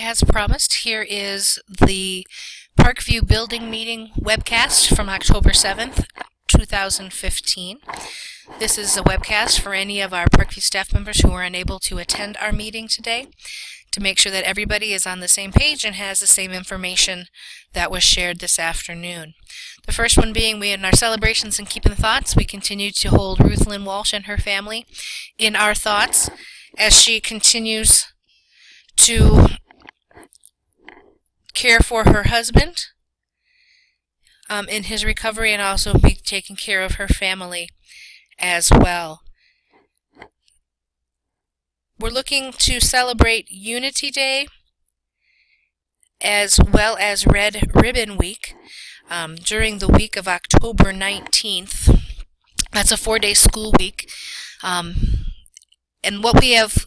as promised, here is the Parkview Building Meeting webcast from October 7th, 2015. This is a webcast for any of our Parkview staff members who were unable to attend our meeting today, to make sure that everybody is on the same page and has the same information that was shared this afternoon. The first one being, we in our celebrations and keeping thoughts, we continue to hold Ruth Lynn Walsh and her family in our thoughts as she continues to care for her husband in his recovery, and also be taking care of her family as well. We're looking to celebrate Unity Day as well as Red Ribbon Week during the week of October 19th. That's a 4-day school week. And what we have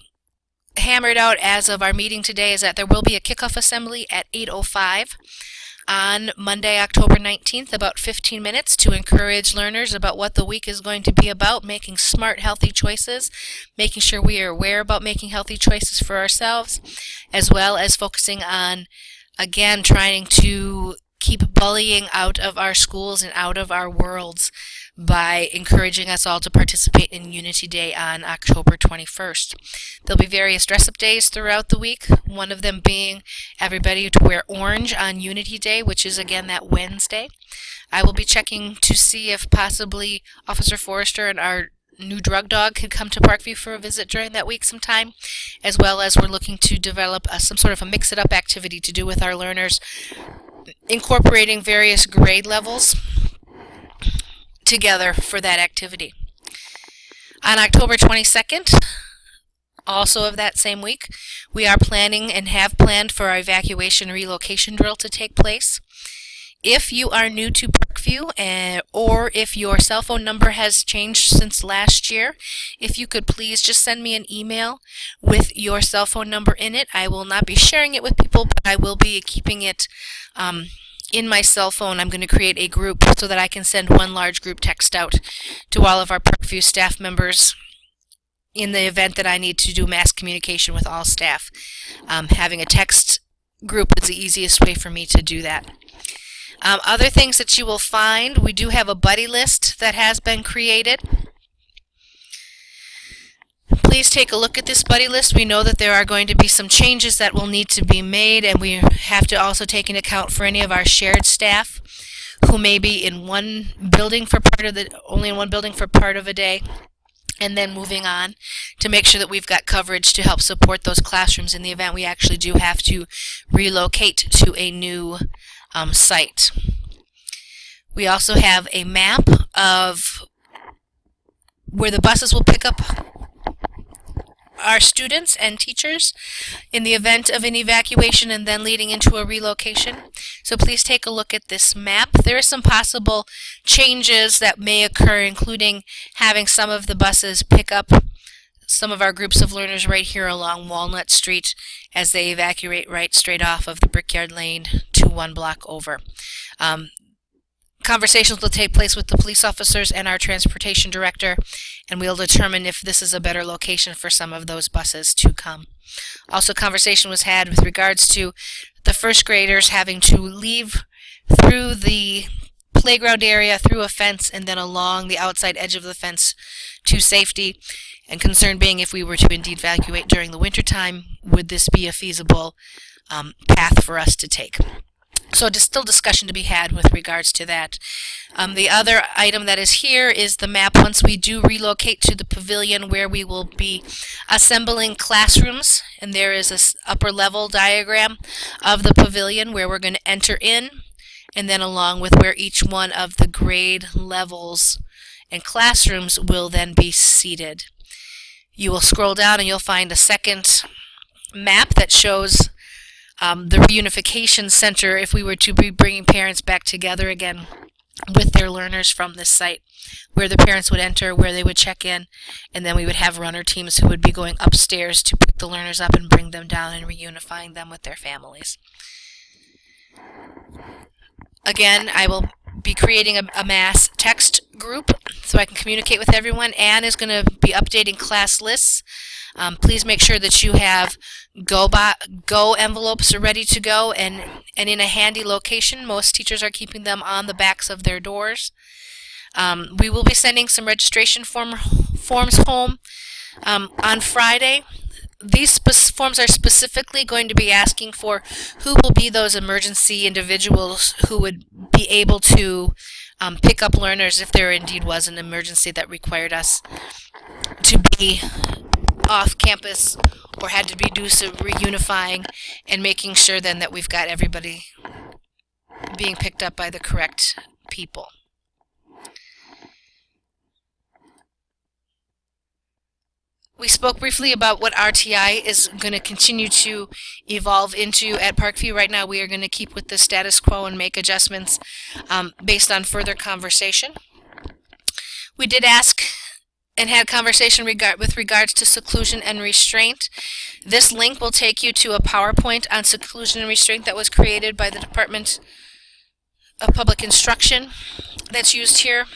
hammered out as of our meeting today is that there will be a kickoff assembly at 8:05 on Monday, October 19th, about 15 minutes to encourage learners about what the week is going to be about, making smart, healthy choices, making sure we are aware about making healthy choices for ourselves, as well as focusing on, again, trying to keep bullying out of our schools and out of our worlds by encouraging us all to participate in Unity Day on October 21st. There'll be various dress-up days throughout the week, one of them being everybody to wear orange on Unity Day, which is again that Wednesday. I will be checking to see if possibly Officer Forrester and our new drug dog could come to Parkview for a visit during that week sometime, as well as we're looking to develop some sort of a mix-it-up activity to do with our learners, incorporating various grade levels together for that activity. On October 22nd, also of that same week, we are planning and have planned for our evacuation relocation drill to take place. If you are new to Parkview, or if your cell phone number has changed since last year, if you could please just send me an email with your cell phone number in it. I will not be sharing it with people, but I will be keeping it in my cell phone. I'm going to create a group so that I can send one large group text out to all of our Parkview staff members in the event that I need to do mass communication with all staff. Having a text group is the easiest way for me to do that. Other things that you will find, we do have a buddy list that has been created. Please take a look at this buddy list. We know that there are going to be some changes that will need to be made, and we have to also take into account for any of our shared staff who may be in one building for only in one building for part of a day, and then moving on to make sure that we've got coverage to help support those classrooms in the event we actually do have to relocate to a new site. We also have a map of where the buses will pick up our students and teachers in the event of an evacuation and then leading into a relocation. So please take a look at this map. There are some possible changes that may occur, including having some of the buses pick up some of our groups of learners right here along Walnut Street as they evacuate right straight off of the Brickyard Lane to one block over. Conversations will take place with the police officers and our transportation director, and we'll determine if this is a better location for some of those buses to come. Also, conversation was had with regards to the first graders having to leave through the playground area, through a fence, and then along the outside edge of the fence to safety, and concern being if we were to indeed evacuate during the wintertime, would this be a feasible path for us to take? So there's still discussion to be had with regards to that. The other item that is here is the map once we do relocate to the pavilion where we will be assembling classrooms, and there is this upper level diagram of the pavilion where we're going to enter in, and then along with where each one of the grade levels and classrooms will then be seated. You will scroll down and you'll find a second map that shows the reunification center if we were to be bringing parents back together again with their learners from this site, where the parents would enter, where they would check in, and then we would have runner teams who would be going upstairs to pick the learners up and bring them down and reunifying them with their families. Again, I will be creating a mass text group so I can communicate with everyone. Anne is going to be updating class lists Please make sure that you have go envelopes are ready to go and in a handy location. Most teachers are keeping them on the backs of their doors. We will be sending some registration forms home on Friday. These forms are specifically going to be asking for who will be those emergency individuals who would be able to pick up learners if there indeed was an emergency that required us to be off campus or had to be do some reunifying, and making sure then that we've got everybody being picked up by the correct people. We spoke briefly about what RTI is going to continue to evolve into at Parkview. Right now we are going to keep with the status quo and make adjustments based on further conversation. We did ask and had conversation with regards to seclusion and restraint. This link will take you to a PowerPoint on seclusion and restraint that was created by the Department of Public Instruction that's used here.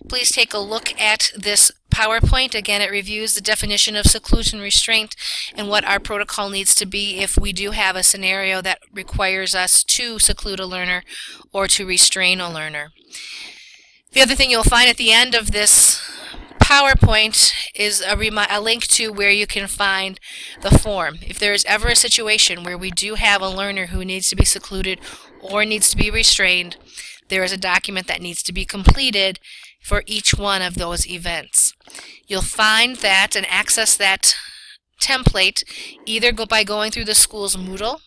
Please take a look at this PowerPoint. Again, it reviews the definition of seclusion restraint and what our protocol needs to be if we do have a scenario that requires us to seclude a learner or to restrain a learner. The other thing you'll find at the end of this PowerPoint is a link to where you can find the form. If there is ever a situation where we do have a learner who needs to be secluded or needs to be restrained, there is a document that needs to be completed for each one of those events. You'll find that and access that template either by going through the school's Moodle,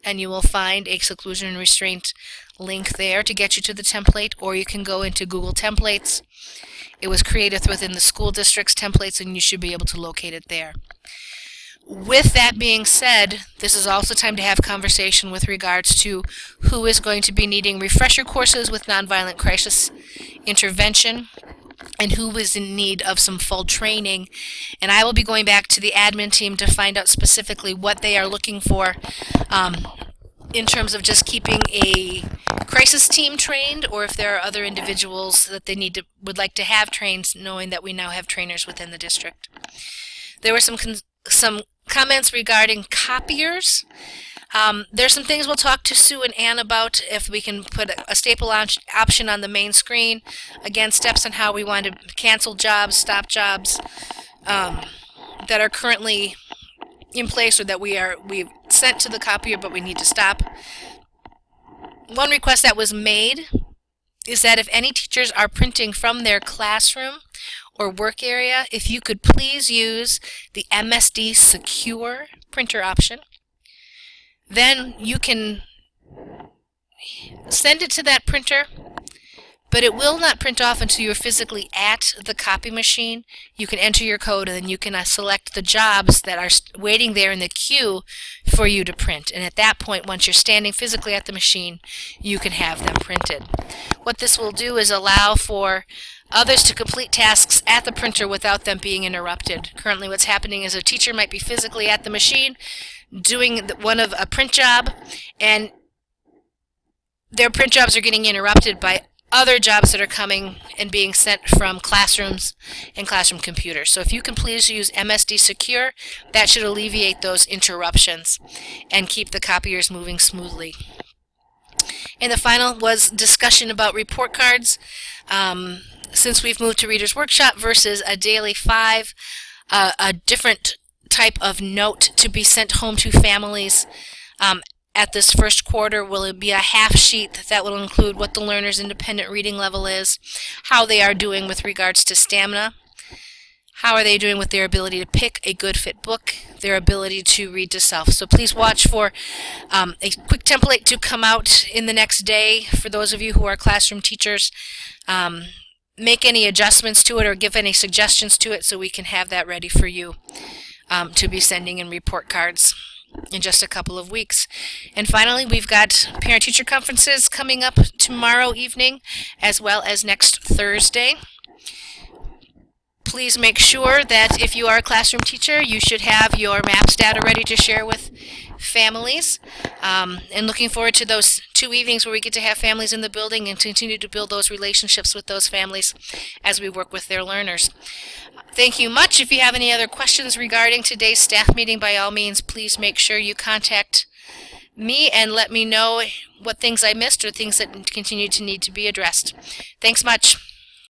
and you will find a seclusion and restraint link there to get you to the template, or you can go into Google Templates. It was created within the school district's templates, and you should be able to locate it there. With that being said, this is also time to have conversation with regards to who is going to be needing refresher courses with nonviolent crisis intervention and who is in need of some full training. And I will be going back to the admin team to find out specifically what they are looking for in terms of just keeping a crisis team trained, or if there are other individuals that they would like to have trained, knowing that we now have trainers within the district. There were some comments regarding copiers. There's some things we'll talk to Sue and Ann about, if we can put a staple option on the main screen. Again, steps on how we want to cancel jobs, stop jobs that are currently in place or that we've sent to the copier but we need to stop. One request that was made is that if any teachers are printing from their classroom or work area, if you could please use the MSD Secure printer option. Then you can send it to that printer, but it will not print off until you're physically at the copy machine. You can enter your code, and then you can select the jobs that are waiting there in the queue for you to print. And at that point, once you're standing physically at the machine, you can have them printed. What this will do is allow for others to complete tasks at the printer without them being interrupted. Currently what's happening is a teacher might be physically at the machine doing a print job, and their print jobs are getting interrupted by other jobs that are coming and being sent from classrooms and classroom computers. So if you can please use MSD Secure, that should alleviate those interruptions and keep the copiers moving smoothly. And the final was discussion about report cards. Since we've moved to Reader's Workshop versus a daily 5, a different type of note to be sent home to families at this first quarter will be a half sheet that will include what the learner's independent reading level is, how they are doing with regards to stamina, how are they doing with their ability to pick a good fit book, their ability to read to self. So please watch for a quick template to come out in the next day for those of you who are classroom teachers. Make any adjustments to it or give any suggestions to it so we can have that ready for you to be sending in report cards in just a couple of weeks. And finally, we've got parent-teacher conferences coming up tomorrow evening as well as next Thursday. Please make sure that if you are a classroom teacher, you should have your MAPS data ready to share with families. And looking forward to those 2 evenings where we get to have families in the building and continue to build those relationships with those families as we work with their learners. Thank you much. If you have any other questions regarding today's staff meeting, by all means, please make sure you contact me and let me know what things I missed or things that continue to need to be addressed. Thanks much.